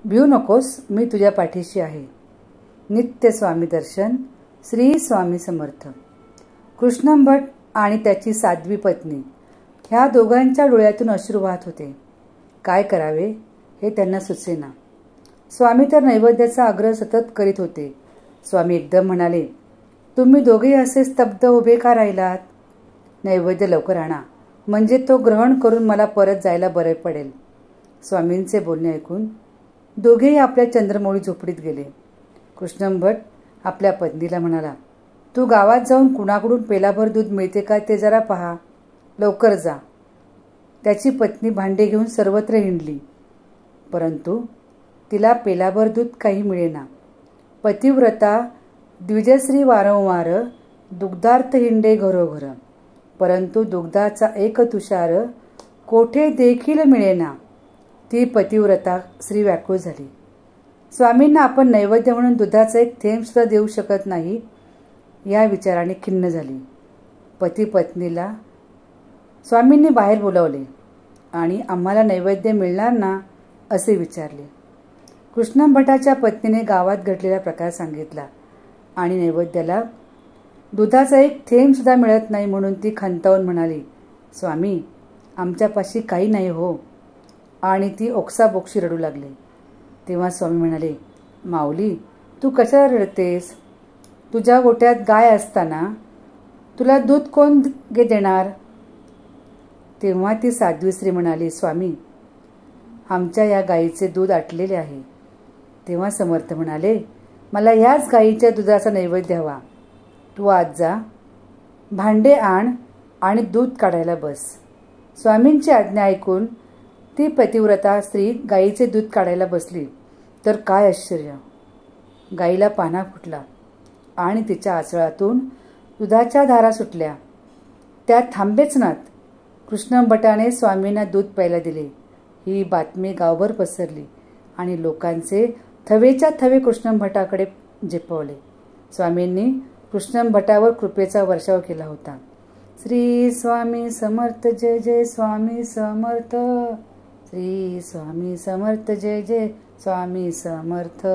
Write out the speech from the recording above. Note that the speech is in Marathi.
भिऊ नकोस, मी तुझ्या पाठीशी आहे. नित्य स्वामी दर्शन. श्री स्वामी समर्थ. कृष्णभट आणि त्याची साध्वी पत्नी ह्या दोघांच्या डोळ्यातून अश्रू वाहत होते. काय करावे हे त्यांना सुचेना. स्वामी तर नैवेद्याचा आग्रह सतत करीत होते. स्वामी एकदम म्हणाले, तुम्ही दोघेही असे स्तब्ध उभे का राहिलात? नैवेद्य लवकर आणा, म्हणजे तो ग्रहण करून मला परत जायला बरे पडेल. स्वामींचे बोलणे ऐकून दोघेही आपल्या चंद्रमौळी झोपडीत गेले. कृष्णभट आपल्या पत्नीला म्हणाला, तू गावात जाऊन कुणाकडून पेलाभर दूध मिळते का ते जरा पहा, लवकर जा. त्याची पत्नी भांडे घेऊन सर्वत्र हिंडली, परंतु तिला पेलाभर दूध काही मिळेना. पतिव्रता द्विजश्री वारंवार दुग्धार्थ हिंडे घरोघर, परंतु दुग्धाचा एक तुषार कोठे देखील मिळेना. ती पतिव्रता श्री व्याकुळ झाली. स्वामींना आपण नैवेद्य म्हणून दुधाचा एक थेंब सुद्धा देऊ शकत नाही या विचाराने खिन्न झाली. पती पत्नीला स्वामींनी बाहेर बोलावले आणि आम्हाला नैवेद्य मिळणार ना असे विचारले. कृष्णभटाच्या पत्नीने गावात घडलेला प्रकार सांगितला आणि नैवेद्याला दुधाचा एक थेंब सुद्धा मिळत नाही म्हणून ती खंतावून म्हणाली, स्वामी आमच्यापाशी काही नाही हो. आणि ती ओक्साबोक्षी रडू लागली. तेव्हा स्वामी म्हणाले, माऊली तू कशाला रडतेस? तुझ्या गोट्यात गाय असताना तुला दूध कोण देणार? तेव्हा ती साध्वी स्त्री म्हणाली, स्वामी आमच्या या गायीचे दूध आटलेले आहे. तेव्हा समर्थ म्हणाले, मला ह्याच गायीच्या दुधाचा नैवेद्य हवा. तू आज जा, भांडे आण आणि दूध काढायला बस. स्वामींची आज्ञा ऐकून ती पतिव्रता स्त्री गायीचे दूध काढायला बसली तर काय आश्चर्य! गायीला पाना फुटला आणि तिच्या आचळातून दुधाच्या धारा सुटल्या. त्या थांबेच नात. कृष्णभटाने स्वामींना दूध प्यायला दिले. ही बातमी गावभर पसरली आणि लोकांचे थवेच्या थवे कृष्णभटाकडे झेपावले. स्वामींनी कृष्णभटावर कृपेचा वर्षाव केला होता. श्री स्वामी समर्थ. जय जय स्वामी समर्थ. श्री स्वामी समर्थ. जय जय स्वामी समर्थ.